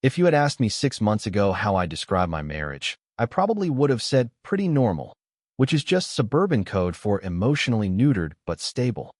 If you had asked me 6 months ago how I describe my marriage, I probably would have said pretty normal, which is just suburban code for emotionally neutered but stable.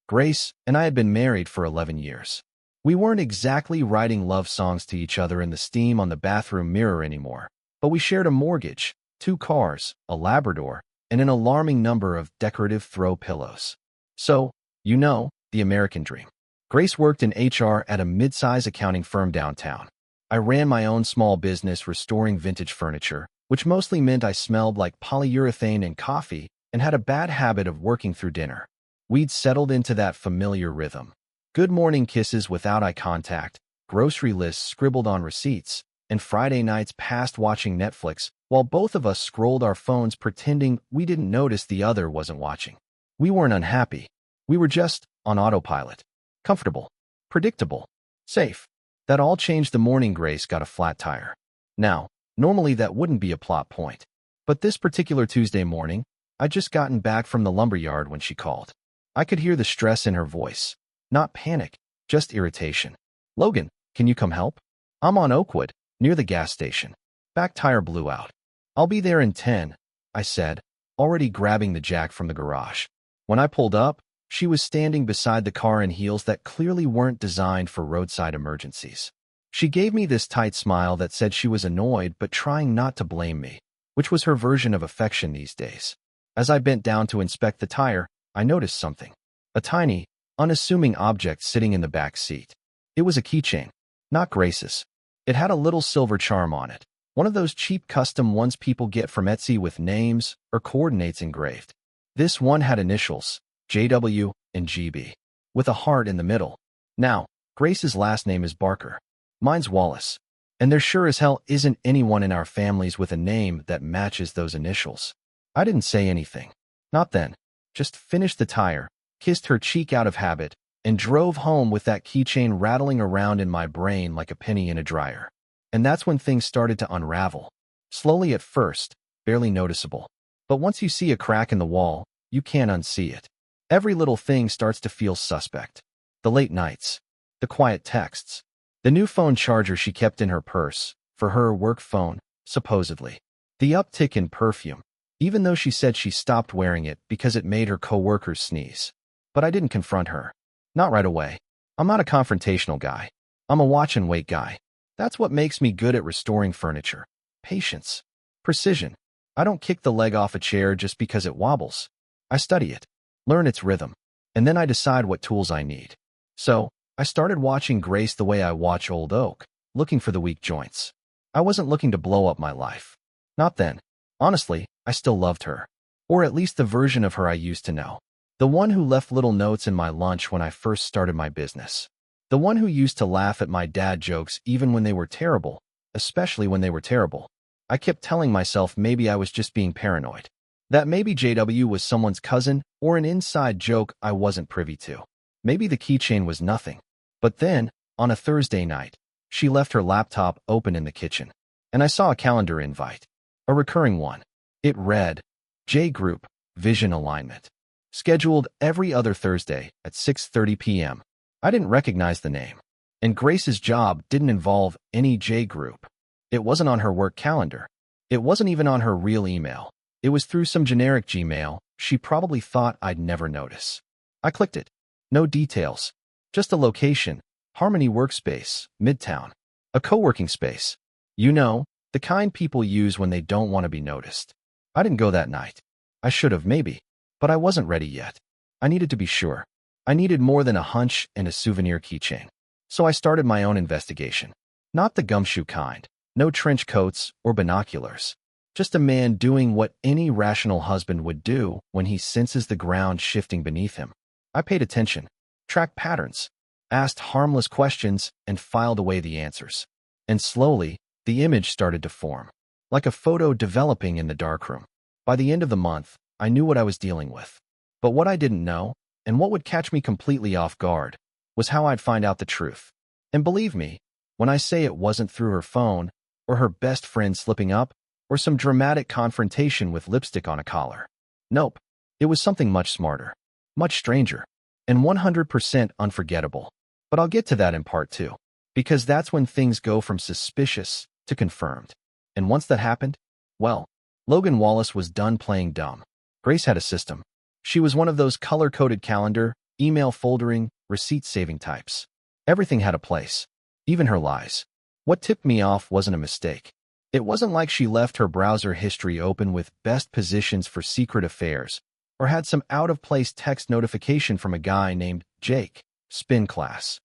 Grace and I had been married for 11 years. We weren't exactly writing love songs to each other in the steam on the bathroom mirror anymore, but we shared a mortgage, 2 cars, a Labrador, and an alarming number of decorative throw pillows. So, the American dream. Grace worked in HR at a mid-size accounting firm downtown. I ran my own small business restoring vintage furniture, which mostly meant I smelled like polyurethane and coffee and had a bad habit of working through dinner. We'd settled into that familiar rhythm. Good morning kisses without eye contact, grocery lists scribbled on receipts, and Friday nights passed watching Netflix while both of us scrolled our phones pretending we didn't notice the other wasn't watching. We weren't unhappy. We were just on autopilot. Comfortable. Predictable. Safe. That all changed the morning Grace got a flat tire. Now, normally that wouldn't be a plot point. But this particular Tuesday morning, I'd just gotten back from the lumberyard when she called. I could hear the stress in her voice. Not panic, just irritation. "Logan, can you come help? I'm on Oakwood, near the gas station. Back tire blew out." "I'll be there in 10, I said, already grabbing the jack from the garage. When I pulled up, she was standing beside the car in heels that clearly weren't designed for roadside emergencies. She gave me this tight smile that said she was annoyed but trying not to blame me, which was her version of affection these days. As I bent down to inspect the tire, I noticed something. A tiny, unassuming object sitting in the back seat. It was a keychain, not Grace's. It had a little silver charm on it, one of those cheap custom ones people get from Etsy with names or coordinates engraved. This one had initials, JW and GB, with a heart in the middle. Now, Grace's last name is Barker. Mine's Wallace. And there sure as hell isn't anyone in our families with a name that matches those initials. I didn't say anything. Not then. Just finished the tire, kissed her cheek out of habit, and drove home with that keychain rattling around in my brain like a penny in a dryer. And that's when things started to unravel. Slowly at first, barely noticeable. But once you see a crack in the wall, you can't unsee it. Every little thing starts to feel suspect. The late nights. The quiet texts. The new phone charger she kept in her purse, for her work phone, supposedly. The uptick in perfume, even though she said she stopped wearing it because it made her coworkers sneeze. But I didn't confront her. Not right away. I'm not a confrontational guy. I'm a watch and wait guy. That's what makes me good at restoring furniture. Patience. Precision. I don't kick the leg off a chair just because it wobbles. I study it, learn its rhythm, and then I decide what tools I need. So, I started watching Grace the way I watch Old Oak, looking for the weak joints. I wasn't looking to blow up my life. Not then. Honestly, I still loved her. Or at least the version of her I used to know. The one who left little notes in my lunch when I first started my business. The one who used to laugh at my dad jokes even when they were terrible, especially when they were terrible. I kept telling myself maybe I was just being paranoid. That maybe JW was someone's cousin or an inside joke I wasn't privy to. Maybe the keychain was nothing. But then, on a Thursday night, she left her laptop open in the kitchen, and I saw a calendar invite. A recurring one. It read, J Group, Vision Alignment. Scheduled every other Thursday at 6:30 p.m. I didn't recognize the name. And Grace's job didn't involve any J Group. It wasn't on her work calendar. It wasn't even on her real email. It was through some generic Gmail she probably thought I'd never notice. I clicked it. No details. Just a location, Harmony Workspace, Midtown. A co-working space. The kind people use when they don't want to be noticed. I didn't go that night. I should have, maybe. But I wasn't ready yet. I needed to be sure. I needed more than a hunch and a souvenir keychain. So I started my own investigation. Not the gumshoe kind. No trench coats or binoculars. Just a man doing what any rational husband would do when he senses the ground shifting beneath him. I paid attention, tracked patterns, asked harmless questions, and filed away the answers. And slowly, the image started to form, like a photo developing in the darkroom. By the end of the month, I knew what I was dealing with. But what I didn't know, and what would catch me completely off guard, was how I'd find out the truth. And believe me, when I say it wasn't through her phone, or her best friend slipping up, or some dramatic confrontation with lipstick on a collar. Nope, it was something much smarter, much stranger, and 100% unforgettable. But I'll get to that in part 2. Because that's when things go from suspicious to confirmed. And once that happened, well, Logan Wallace was done playing dumb. Grace had a system. She was one of those color-coded calendar, email foldering, receipt-saving types. Everything had a place, even her lies. What tipped me off wasn't a mistake. It wasn't like she left her browser history open with best positions for secret affairs, or had some out-of-place text notification from a guy named Jake, spin class.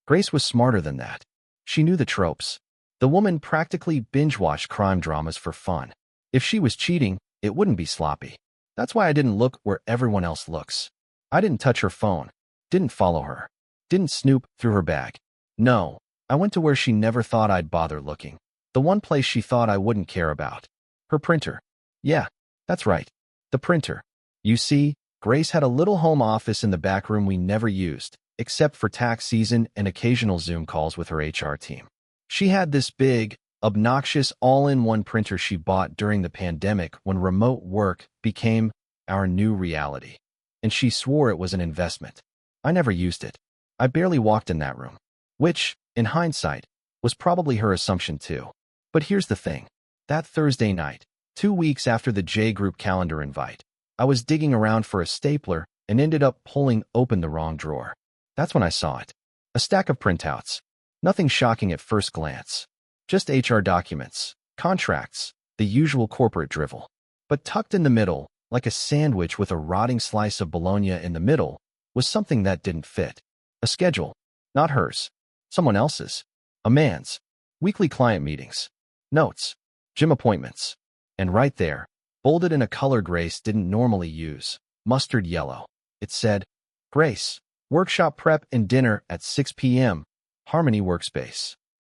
Grace was smarter than that. She knew the tropes. The woman practically binge-watched crime dramas for fun. If she was cheating, it wouldn't be sloppy. That's why I didn't look where everyone else looks. I didn't touch her phone, didn't follow her, didn't snoop through her bag. No, I went to where she never thought I'd bother looking. The one place she thought I wouldn't care about. Her printer. Yeah, that's right. The printer. You see, Grace had a little home office in the back room we never used, except for tax season and occasional Zoom calls with her HR team. She had this big, obnoxious all-in-one printer she bought during the pandemic when remote work became our new reality. And she swore it was an investment. I never used it. I barely walked in that room. Which, in hindsight, was probably her assumption too. But here's the thing. That Thursday night, 2 weeks after the J Group calendar invite, I was digging around for a stapler and ended up pulling open the wrong drawer. That's when I saw it. A stack of printouts. Nothing shocking at first glance. Just HR documents, contracts, the usual corporate drivel. But tucked in the middle, like a sandwich with a rotting slice of bologna in the middle, was something that didn't fit. A schedule. Not hers. Someone else's. A man's. Weekly client meetings. Notes. Gym appointments. And right there, bolded in a color Grace didn't normally use, mustard yellow, it said, Grace, workshop prep and dinner at 6 p.m., Harmony Workspace.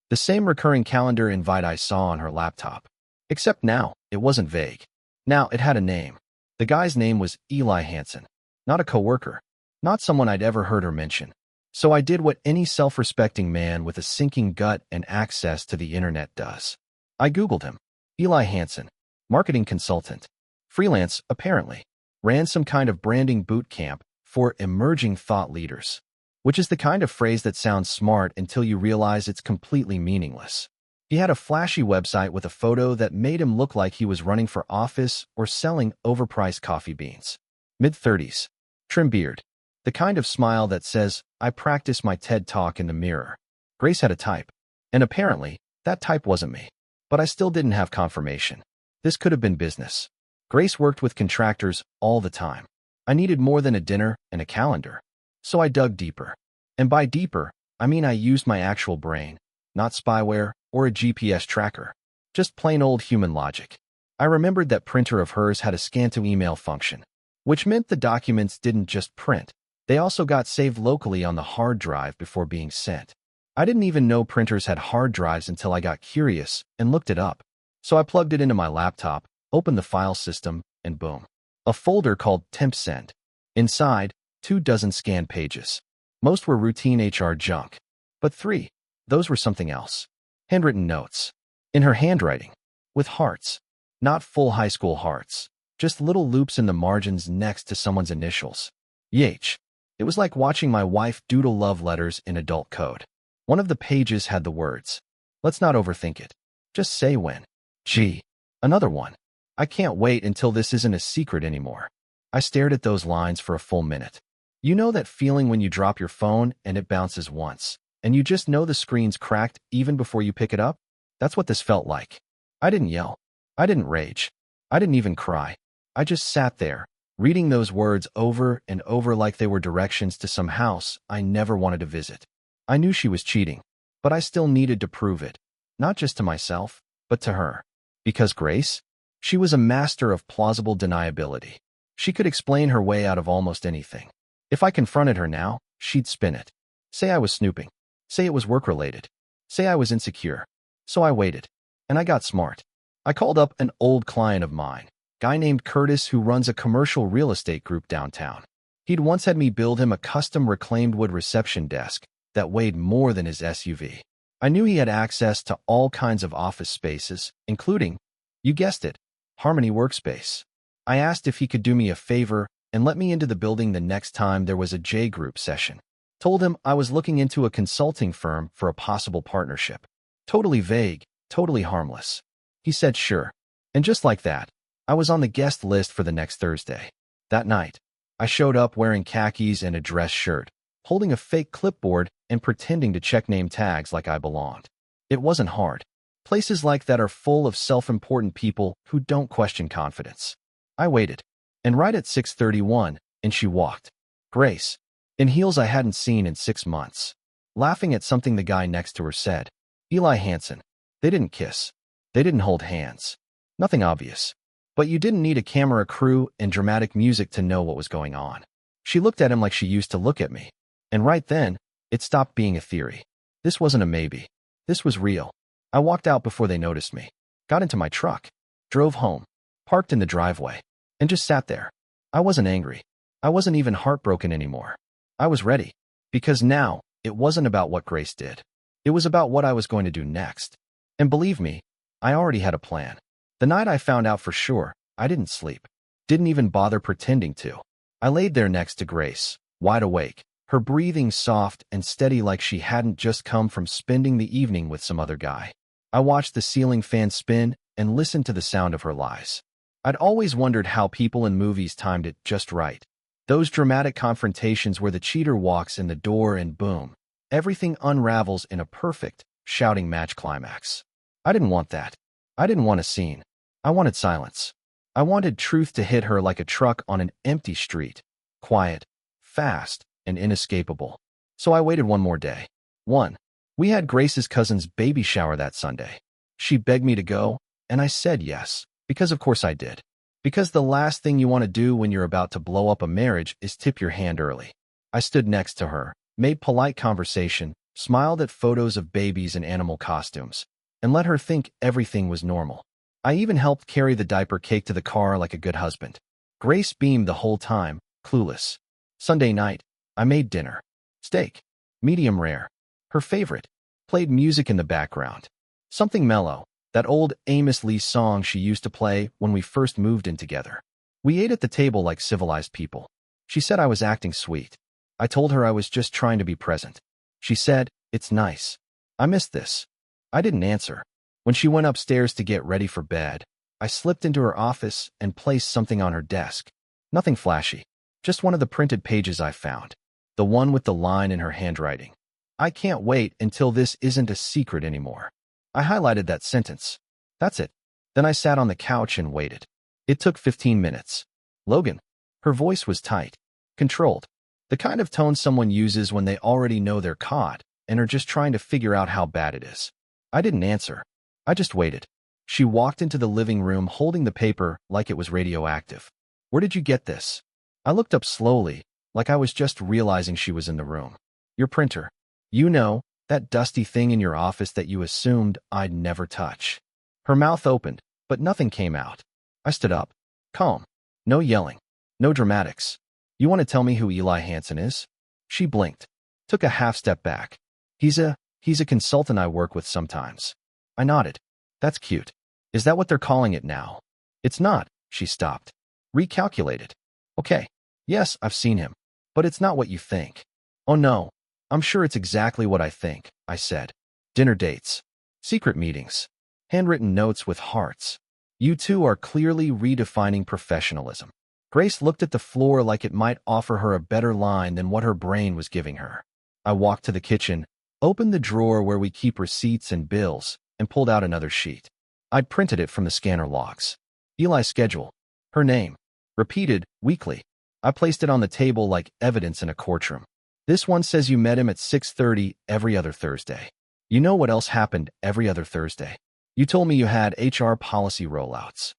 The same recurring calendar invite I saw on her laptop. Except now, it wasn't vague. Now, it had a name. The guy's name was Eli Hansen. Not a coworker. Not someone I'd ever heard her mention. So I did what any self-respecting man with a sinking gut and access to the internet does. I Googled him. Eli Hansen. Marketing consultant. Freelance, apparently. Ran some kind of branding boot camp for emerging thought leaders. Which is the kind of phrase that sounds smart until you realize it's completely meaningless. He had a flashy website with a photo that made him look like he was running for office or selling overpriced coffee beans. Mid-30s. Trim beard. The kind of smile that says, I practice my TED Talk in the mirror. Grace had a type. And apparently, that type wasn't me. But I still didn't have confirmation. This could have been business. Grace worked with contractors all the time. I needed more than a dinner and a calendar. So I dug deeper. And by deeper, I mean I used my actual brain, not spyware or a GPS tracker. Just plain old human logic. I remembered that printer of hers had a scan-to-email function, which meant the documents didn't just print. They also got saved locally on the hard drive before being sent. I didn't even know printers had hard drives until I got curious and looked it up. So I plugged it into my laptop, opened the file system, and boom. A folder called Temp Send. Inside, 24 scanned pages. Most were routine HR junk. But 3, those were something else. Handwritten notes. In her handwriting. With hearts. Not full high school hearts. Just little loops in the margins next to someone's initials. YH. It was like watching my wife doodle love letters in adult code. One of the pages had the words, let's not overthink it. Just say when. Gee. Another one. I can't wait until this isn't a secret anymore. I stared at those lines for a full minute. You know that feeling when you drop your phone and it bounces once, and you just know the screen's cracked even before you pick it up? That's what this felt like. I didn't yell. I didn't rage. I didn't even cry. I just sat there, reading those words over and over like they were directions to some house I never wanted to visit. I knew she was cheating, but I still needed to prove it, not just to myself, but to her. Because Grace? She was a master of plausible deniability. She could explain her way out of almost anything. If I confronted her now, she'd spin it. Say I was snooping. Say it was work-related. Say I was insecure. So I waited. And I got smart. I called up an old client of mine, guy named Curtis who runs a commercial real estate group downtown. He'd once had me build him a custom reclaimed wood reception desk that weighed more than his SUV. I knew he had access to all kinds of office spaces, including, you guessed it, Harmony Workspace. I asked if he could do me a favor and let me into the building the next time there was a J Group session. Told him I was looking into a consulting firm for a possible partnership. Totally vague, totally harmless. He said sure. And just like that, I was on the guest list for the next Thursday. That night, I showed up wearing khakis and a dress shirt, holding a fake clipboard and pretending to check name tags like I belonged. It wasn't hard. Places like that are full of self-important people who don't question confidence. I waited. And right at 6:31, and she walked. Grace, in heels I hadn't seen in 6 months. Laughing at something the guy next to her said. Eli Hansen. They didn't kiss. They didn't hold hands. Nothing obvious. But you didn't need a camera crew and dramatic music to know what was going on. She looked at him like she used to look at me. And right then, it stopped being a theory. This wasn't a maybe. This was real. I walked out before they noticed me, got into my truck, drove home, parked in the driveway, and just sat there. I wasn't angry. I wasn't even heartbroken anymore. I was ready. Because now, it wasn't about what Grace did. It was about what I was going to do next. And believe me, I already had a plan. The night I found out for sure, I didn't sleep. Didn't even bother pretending to. I laid there next to Grace, wide awake, her breathing soft and steady like she hadn't just come from spending the evening with some other guy. I watched the ceiling fan spin and listened to the sound of her lies. I'd always wondered how people in movies timed it just right. Those dramatic confrontations where the cheater walks in the door and boom, everything unravels in a perfect, shouting match climax. I didn't want that. I didn't want a scene. I wanted silence. I wanted truth to hit her like a truck on an empty street. Quiet, fast, and inescapable. So I waited one more day. 1. We had Grace's cousin's baby shower that Sunday. She begged me to go, and I said yes, because of course I did. Because the last thing you want to do when you're about to blow up a marriage is tip your hand early. I stood next to her, made polite conversation, smiled at photos of babies in animal costumes, and let her think everything was normal. I even helped carry the diaper cake to the car like a good husband. Grace beamed the whole time, clueless. Sunday night, I made dinner. Steak. Medium rare. Her favorite. Played music in the background. Something mellow. That old Amos Lee song she used to play when we first moved in together. We ate at the table like civilized people. She said I was acting sweet. I told her I was just trying to be present. She said, it's nice. I missed this. I didn't answer. When she went upstairs to get ready for bed, I slipped into her office and placed something on her desk. Nothing flashy. Just one of the printed pages I found. The one with the line in her handwriting. I can't wait until this isn't a secret anymore. I highlighted that sentence. That's it. Then I sat on the couch and waited. It took 15 minutes. Logan. Her voice was tight, controlled. The kind of tone someone uses when they already know they're caught and are just trying to figure out how bad it is. I didn't answer. I just waited. She walked into the living room holding the paper like it was radioactive. Where did you get this? I looked up slowly, like I was just realizing she was in the room. Your printer. You know, that dusty thing in your office that you assumed I'd never touch. Her mouth opened, but nothing came out. I stood up. Calm. No yelling. No dramatics. You want to tell me who Eli Hansen is? She blinked. Took a half step back. He's a consultant I work with sometimes. I nodded. That's cute. Is that what they're calling it now? It's not. She stopped. Recalculated. Okay. Yes, I've seen him. But it's not what you think. Oh no. I'm sure it's exactly what I think, I said. Dinner dates. Secret meetings. Handwritten notes with hearts. You two are clearly redefining professionalism. Grace looked at the floor like it might offer her a better line than what her brain was giving her. I walked to the kitchen, opened the drawer where we keep receipts and bills, and pulled out another sheet. I'd printed it from the scanner logs. Eli's schedule. Her name. Repeated, weekly. I placed it on the table like evidence in a courtroom. This one says you met him at 6:30 every other Thursday. You know what else happened every other Thursday? You told me you had HR policy rollouts.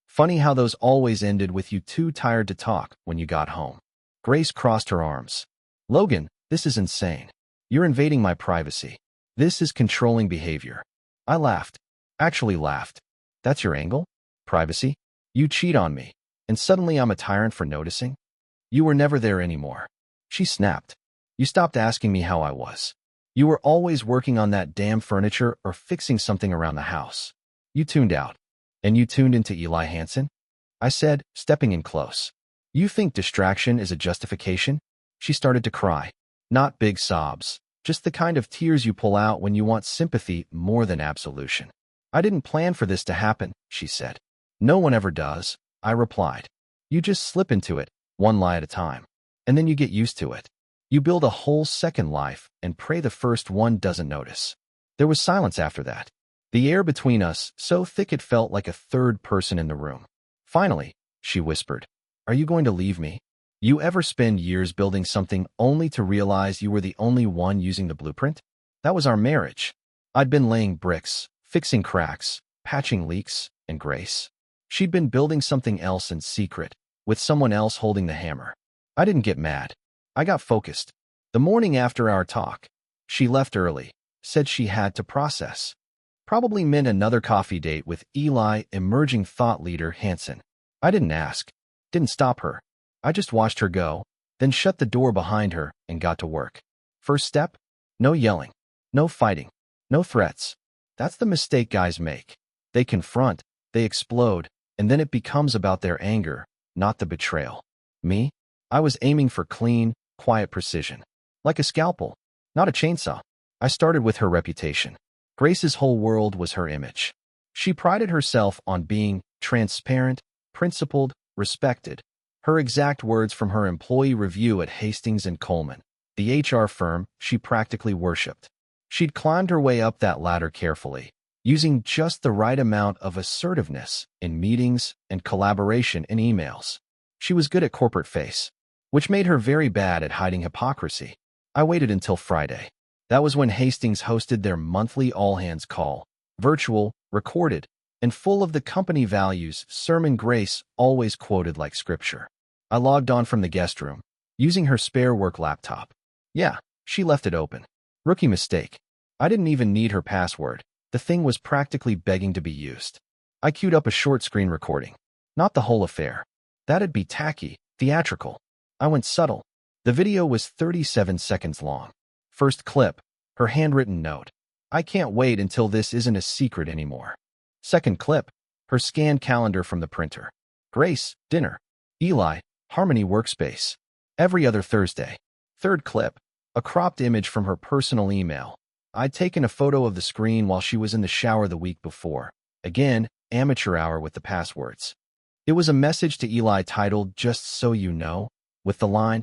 Funny how those always ended with you too tired to talk when you got home. Grace crossed her arms. Logan, this is insane. You're invading my privacy. This is controlling behavior. I laughed. Actually laughed. That's your angle? Privacy? You cheat on me, and suddenly I'm a tyrant for noticing? You were never there anymore. She snapped. You stopped asking me how I was. You were always working on that damn furniture or fixing something around the house. You tuned out. And you tuned into Eli Hansen? I said, stepping in close. You think distraction is a justification? She started to cry. Not big sobs, just the kind of tears you pull out when you want sympathy more than absolution. I didn't plan for this to happen, she said. No one ever does, I replied. You just slip into it, one lie at a time. And then you get used to it. You build a whole second life and pray the first one doesn't notice. There was silence after that. The air between us so thick it felt like a third person in the room. Finally, she whispered, "Are you going to leave me?" You ever spend years building something only to realize you were the only one using the blueprint? That was our marriage. I'd been laying bricks, fixing cracks, patching leaks, and Grace. She'd been building something else in secret, with someone else holding the hammer. I didn't get mad. I got focused. The morning after our talk, she left early, said she had to process. Probably meant another coffee date with Eli, emerging thought leader Hansen. I didn't ask, didn't stop her. I just watched her go, then shut the door behind her and got to work. First step? No yelling, no fighting, no threats. That's the mistake guys make. They confront, they explode, and then it becomes about their anger, not the betrayal. Me? I was aiming for clean, quiet precision. Like a scalpel, not a chainsaw. I started with her reputation. Grace's whole world was her image. She prided herself on being transparent, principled, respected. Her exact words from her employee review at Hastings and Coleman, the HR firm she practically worshipped. She'd climbed her way up that ladder carefully, using just the right amount of assertiveness in meetings and collaboration in emails. She was good at corporate face, which made her very bad at hiding hypocrisy. I waited until Friday. That was when Hastings hosted their monthly all-hands call, virtual, recorded, and full of the company values sermon Grace always quoted like scripture. I logged on from the guest room, using her spare work laptop. Yeah, she left it open. Rookie mistake. I didn't even need her password. The thing was practically begging to be used. I queued up a short screen recording. Not the whole affair. That'd be tacky, theatrical. I went subtle. The video was 37 seconds long. First clip, her handwritten note. I can't wait until this isn't a secret anymore. Second clip, her scanned calendar from the printer. Grace, dinner. Eli, Harmony Workspace. Every other Thursday. Third clip, a cropped image from her personal email. I'd taken a photo of the screen while she was in the shower the week before. Again, amateur hour with the passwords. It was a message to Eli titled, "Just So You Know," with the line,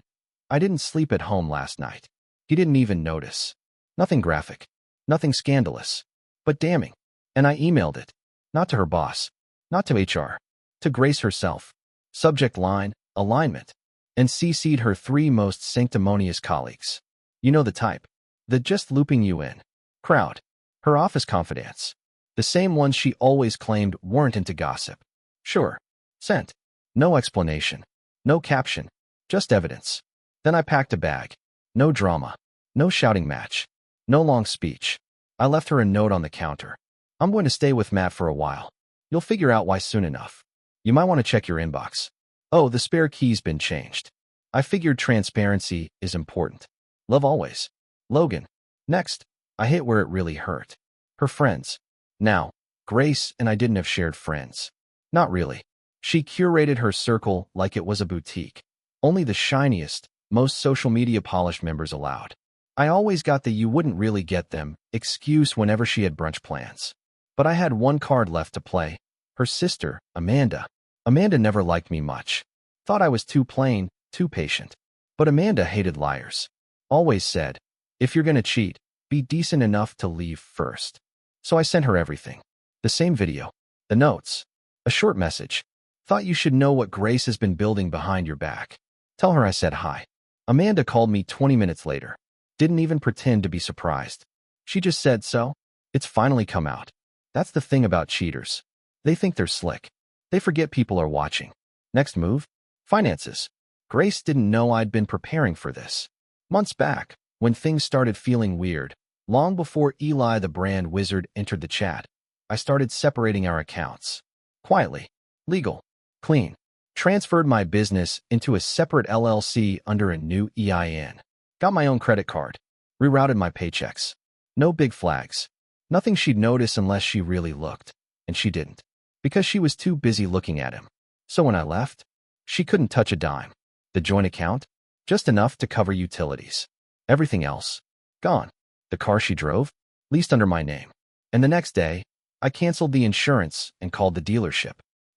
"I didn't sleep at home last night." He didn't even notice. Nothing graphic. Nothing scandalous. But damning. And I emailed it. Not to her boss. Not to HR. To Grace herself. Subject line, alignment. And CC'd her 3 most sanctimonious colleagues. You know the type. The just looping you in crowd. Her office confidants. The same ones she always claimed weren't into gossip. Sure. Sent. No explanation. No caption. Just evidence. Then I packed a bag. No drama. No shouting match. No long speech. I left her a note on the counter. I'm going to stay with Matt for a while. You'll figure out why soon enough. You might want to check your inbox. Oh, the spare key's been changed. I figured transparency is important. Love always. Logan. Next, I hit where it really hurt. Her friends. Now, Grace and I didn't have shared friends. Not really. She curated her circle like it was a boutique. Only the shiniest, most social media polished members allowed. I always got the "you wouldn't really get them" excuse whenever she had brunch plans. But I had one card left to play. Her sister, Amanda. Amanda never liked me much. Thought I was too plain, too patient. But Amanda hated liars. Always said, if you're gonna cheat, be decent enough to leave first. So I sent her everything. The same video. The notes. A short message. Thought you should know what Grace has been building behind your back. Tell her I said hi. Amanda called me 20 minutes later. Didn't even pretend to be surprised. She just said, "So? It's finally come out." That's the thing about cheaters. They think they're slick. They forget people are watching. Next move? Finances. Grace didn't know I'd been preparing for this. Months back, when things started feeling weird, long before Eli the brand wizard entered the chat, I started separating our accounts. Quietly. Legal. Clean. Transferred my business into a separate LLC under a new EIN. Got my own credit card. Rerouted my paychecks. No big flags. Nothing she'd notice unless she really looked. And she didn't. Because she was too busy looking at him. So when I left, she couldn't touch a dime. The joint account? Just enough to cover utilities. Everything else, gone. The car she drove, leased under my name. And the next day, I canceled the insurance and called the dealership.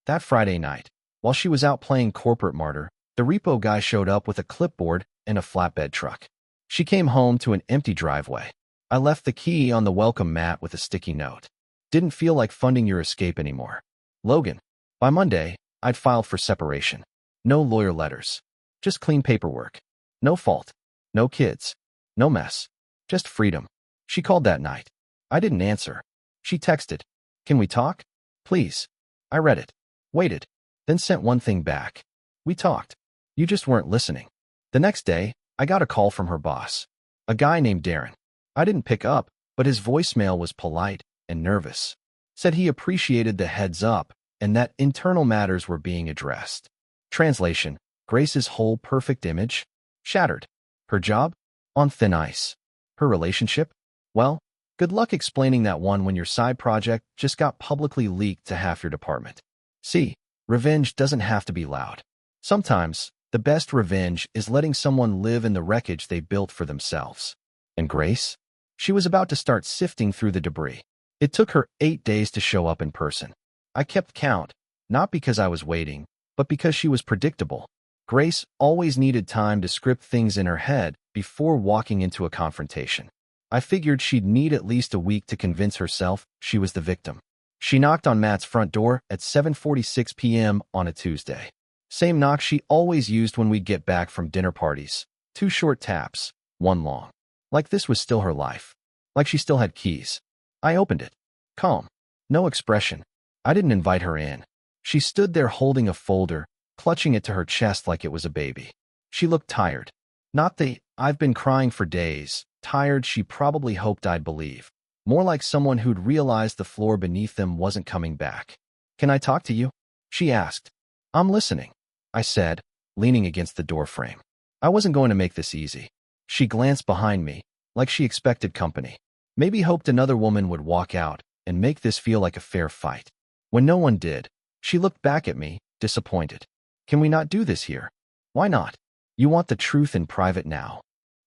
That Friday night, while she was out playing corporate martyr, the repo guy showed up with a clipboard and a flatbed truck. She came home to an empty driveway. I left the key on the welcome mat with a sticky note. Didn't feel like funding your escape anymore. Logan. By Monday, I'd filed for separation. No lawyer letters. Just clean paperwork. No fault. No kids. No mess. Just freedom. She called that night. I didn't answer. She texted, "Can we talk? Please." I read it. Waited. Then sent one thing back. "We talked. You just weren't listening." The next day, I got a call from her boss. A guy named Darren. I didn't pick up, but his voicemail was polite and nervous. Said he appreciated the heads up and that internal matters were being addressed. Translation: Grace's whole perfect image shattered. Her job? On thin ice. Her relationship? Well, good luck explaining that one when your side project just got publicly leaked to half your department. See, revenge doesn't have to be loud. Sometimes, the best revenge is letting someone live in the wreckage they built for themselves. And Grace? She was about to start sifting through the debris. It took her 8 days to show up in person. I kept count, not because I was waiting, but because she was predictable. Grace always needed time to script things in her head before walking into a confrontation. I figured she'd need at least a week to convince herself she was the victim. She knocked on Matt's front door at 7:46 p.m. on a Tuesday. Same knock she always used when we'd get back from dinner parties. 2 short taps, 1 long. Like this was still her life. Like she still had keys. I opened it. Calm. No expression. I didn't invite her in. She stood there holding a folder, clutching it to her chest like it was a baby. She looked tired. Not the "I've been crying for days" tired she probably hoped I'd believe. More like someone who'd realized the floor beneath them wasn't coming back. "Can I talk to you?" she asked. "I'm listening," I said, leaning against the doorframe. I wasn't going to make this easy. She glanced behind me, like she expected company. Maybe hoped another woman would walk out and make this feel like a fair fight. When no one did, she looked back at me, disappointed. "Can we not do this here?" "Why not? You want the truth in private now."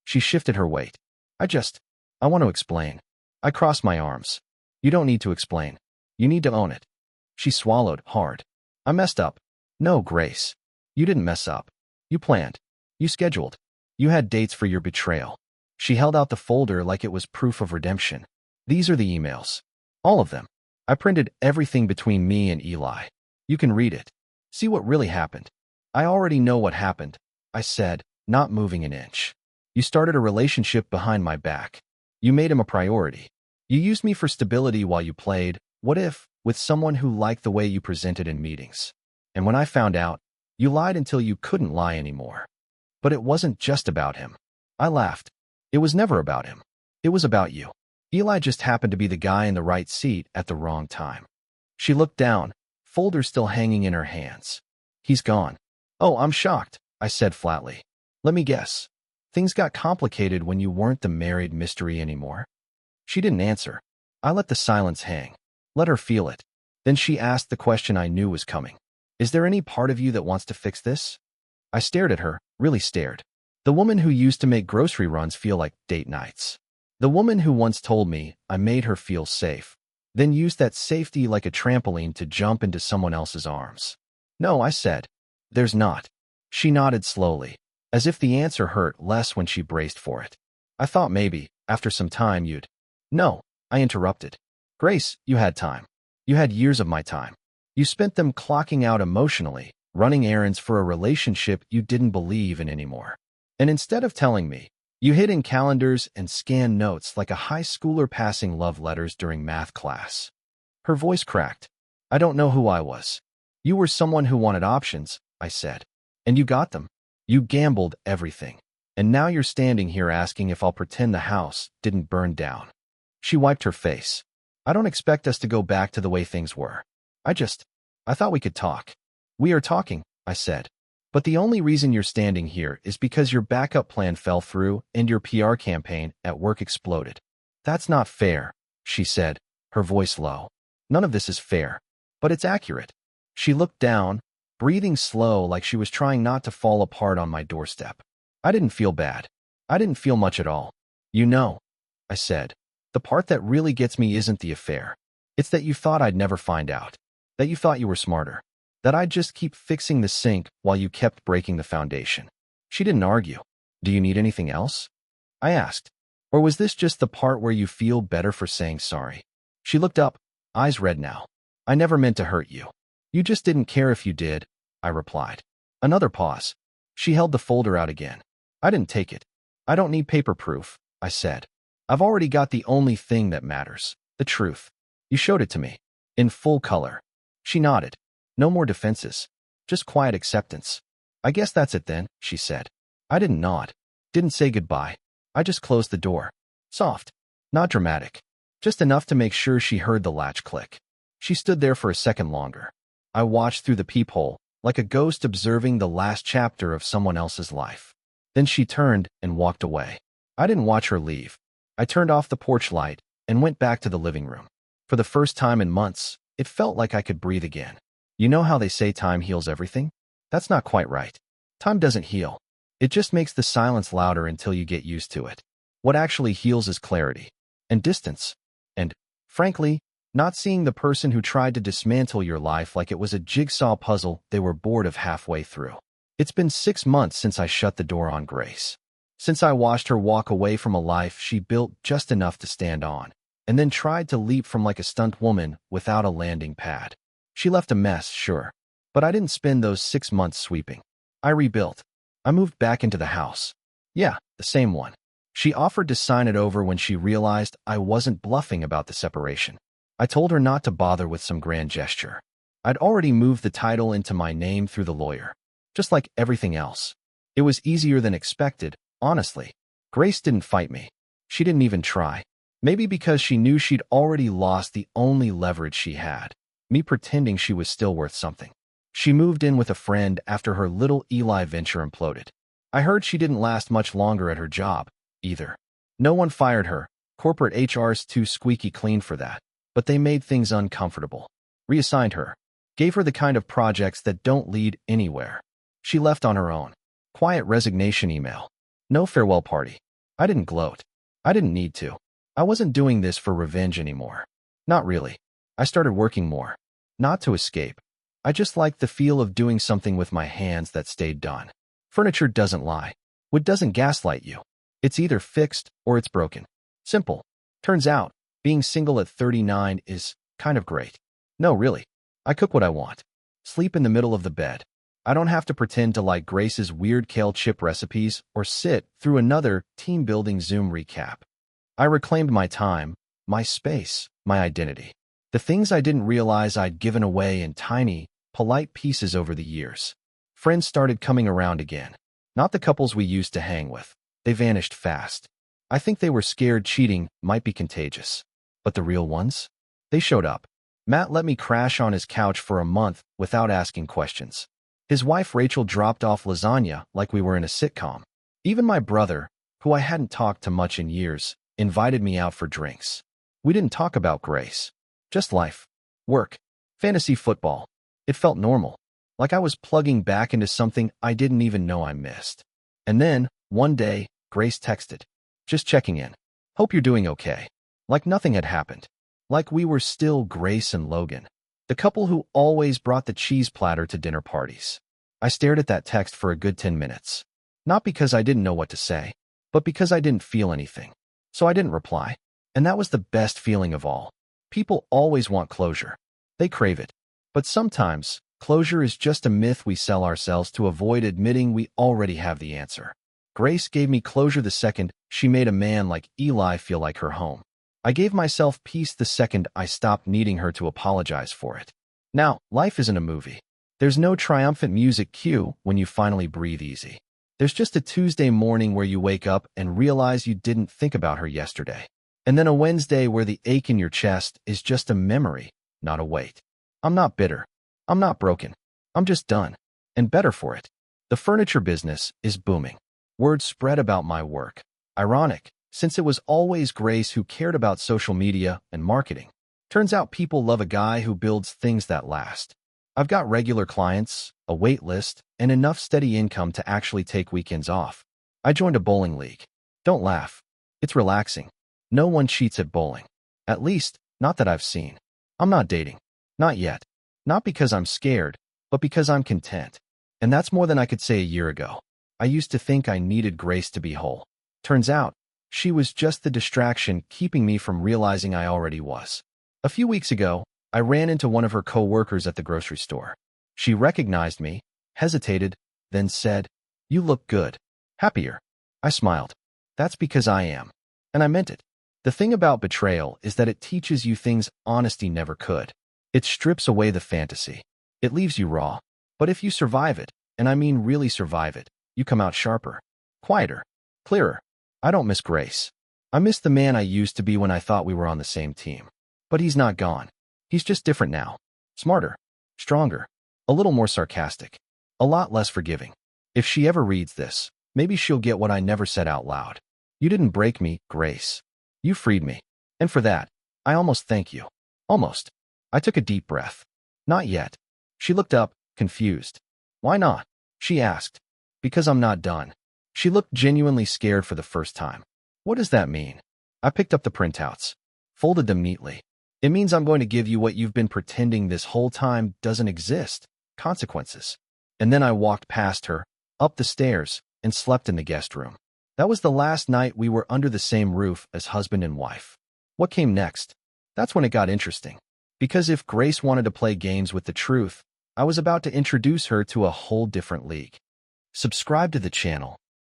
She shifted her weight. I want to explain." I crossed my arms. "You don't need to explain. You need to own it." She swallowed hard. "I messed up." "No, Grace. You didn't mess up. You planned. You scheduled. You had dates for your betrayal." She held out the folder like it was proof of redemption. "These are the emails. All of them. I printed everything between me and Eli. You can read it. See what really happened." "I already know what happened," I said, not moving an inch. "You started a relationship behind my back. You made him a priority. You used me for stability while you played, what if, with someone who liked the way you presented in meetings. And when I found out, you lied until you couldn't lie anymore. But it wasn't just about him." I laughed. "It was never about him. It was about you. Eli just happened to be the guy in the right seat at the wrong time." She looked down, folder still hanging in her hands. "He's gone." "Oh, I'm shocked," I said flatly. "Let me guess. Things got complicated when you weren't the married mystery anymore?" She didn't answer. I let the silence hang. Let her feel it. Then she asked the question I knew was coming. "Is there any part of you that wants to fix this?" I stared at her, really stared. The woman who used to make grocery runs feel like date nights. The woman who once told me I made her feel safe, then used that safety like a trampoline to jump into someone else's arms. "No," I said. "There's not." She nodded slowly, as if the answer hurt less when she braced for it. "I thought maybe, after some time, you'd—" "No," I interrupted. "Grace, you had time. You had years of my time. You spent them clocking out emotionally, running errands for a relationship you didn't believe in anymore. And instead of telling me, you hid in calendars and scanned notes like a high schooler passing love letters during math class." Her voice cracked. "I don't know who I was. You were someone who wanted options," I said. "And you got them. You gambled everything. And now you're standing here asking if I'll pretend the house didn't burn down." She wiped her face. "I don't expect us to go back to the way things were. I thought we could talk." "We are talking," I said. "But the only reason you're standing here is because your backup plan fell through and your PR campaign at work exploded." "That's not fair," she said, her voice low. "None of this is fair. But it's accurate." She looked down, breathing slow like she was trying not to fall apart on my doorstep. I didn't feel bad. I didn't feel much at all. You know, I said, the part that really gets me isn't the affair. It's that you thought I'd never find out. That you thought you were smarter. That I'd just keep fixing the sink while you kept breaking the foundation. She didn't argue. Do you need anything else? I asked. Or was this just the part where you feel better for saying sorry? She looked up, eyes red now. I never meant to hurt you. You just didn't care if you did, I replied. Another pause. She held the folder out again. I didn't take it. I don't need paper proof, I said. I've already got the only thing that matters, the truth. You showed it to me. In full color. She nodded. No more defenses. Just quiet acceptance. I guess that's it then, she said. I didn't nod. Didn't say goodbye. I just closed the door. Soft. Not dramatic. Just enough to make sure she heard the latch click. She stood there for a second longer. I watched through the peephole, like a ghost observing the last chapter of someone else's life. Then she turned and walked away. I didn't watch her leave. I turned off the porch light and went back to the living room. For the first time in months, it felt like I could breathe again. You know how they say time heals everything? That's not quite right. Time doesn't heal. It just makes the silence louder until you get used to it. What actually heals is clarity. And distance. And, frankly, not seeing the person who tried to dismantle your life like it was a jigsaw puzzle they were bored of halfway through. It's been 6 months since I shut the door on Grace. Since I watched her walk away from a life she built just enough to stand on, and then tried to leap from like a stunt woman without a landing pad. She left a mess, sure, but I didn't spend those 6 months sweeping. I rebuilt. I moved back into the house. Yeah, the same one. She offered to sign it over when she realized I wasn't bluffing about the separation. I told her not to bother with some grand gesture. I'd already moved the title into my name through the lawyer. Just like everything else. It was easier than expected, honestly. Grace didn't fight me. She didn't even try. Maybe because she knew she'd already lost the only leverage she had. Me pretending she was still worth something. She moved in with a friend after her little Eli venture imploded. I heard she didn't last much longer at her job, either. No one fired her. Corporate HR's too squeaky clean for that. But they made things uncomfortable. Reassigned her. Gave her the kind of projects that don't lead anywhere. She left on her own. Quiet resignation email. No farewell party. I didn't gloat. I didn't need to. I wasn't doing this for revenge anymore. Not really. I started working more. Not to escape. I just liked the feel of doing something with my hands that stayed done. Furniture doesn't lie. Wood doesn't gaslight you. It's either fixed or it's broken. Simple. Turns out, being single at 39 is kind of great. No, really. I cook what I want. Sleep in the middle of the bed. I don't have to pretend to like Grace's weird kale chip recipes or sit through another team-building Zoom recap. I reclaimed my time, my space, my identity. The things I didn't realize I'd given away in tiny, polite pieces over the years. Friends started coming around again. Not the couples we used to hang with. They vanished fast. I think they were scared cheating might be contagious. But the real ones? They showed up. Matt let me crash on his couch for a month without asking questions. His wife Rachel dropped off lasagna like we were in a sitcom. Even my brother, who I hadn't talked to much in years, invited me out for drinks. We didn't talk about Grace. Just life. Work. Fantasy football. It felt normal. Like I was plugging back into something I didn't even know I missed. And then, one day, Grace texted. Just checking in. Hope you're doing okay. Like nothing had happened. Like we were still Grace and Logan. The couple who always brought the cheese platter to dinner parties. I stared at that text for a good 10 minutes. Not because I didn't know what to say, but because I didn't feel anything. So I didn't reply. And that was the best feeling of all. People always want closure. They crave it. But sometimes, closure is just a myth we sell ourselves to avoid admitting we already have the answer. Grace gave me closure the second she made a man like Eli feel like her home. I gave myself peace the second I stopped needing her to apologize for it. Now, life isn't a movie. There's no triumphant music cue when you finally breathe easy. There's just a Tuesday morning where you wake up and realize you didn't think about her yesterday. And then a Wednesday where the ache in your chest is just a memory, not a weight. I'm not bitter. I'm not broken. I'm just done. And better for it. The furniture business is booming. Word spread about my work. Ironic, since it was always Grace who cared about social media and marketing. Turns out people love a guy who builds things that last. I've got regular clients, a wait list, and enough steady income to actually take weekends off. I joined a bowling league. Don't laugh. It's relaxing. No one cheats at bowling. At least, not that I've seen. I'm not dating. Not yet. Not because I'm scared, but because I'm content. And that's more than I could say a year ago. I used to think I needed Grace to be whole. Turns out, she was just the distraction keeping me from realizing I already was. A few weeks ago, I ran into one of her co-workers at the grocery store. She recognized me, hesitated, then said, "You look good. Happier." I smiled. That's because I am. And I meant it. The thing about betrayal is that it teaches you things honesty never could. It strips away the fantasy. It leaves you raw. But if you survive it, and I mean really survive it, you come out sharper, quieter, clearer. I don't miss Grace. I miss the man I used to be when I thought we were on the same team. But he's not gone. He's just different now. Smarter, stronger, a little more sarcastic, a lot less forgiving. If she ever reads this, maybe she'll get what I never said out loud. You didn't break me, Grace. You freed me. And for that, I almost thank you. Almost. I took a deep breath. Not yet. She looked up, confused. Why not? She asked. Because I'm not done. She looked genuinely scared for the first time. What does that mean? I picked up the printouts, folded them neatly. It means I'm going to give you what you've been pretending this whole time doesn't exist. Consequences. And then I walked past her, up the stairs, and slept in the guest room. That was the last night we were under the same roof as husband and wife. What came next? That's when it got interesting. Because if Grace wanted to play games with the truth, I was about to introduce her to a whole different league. Subscribe to the channel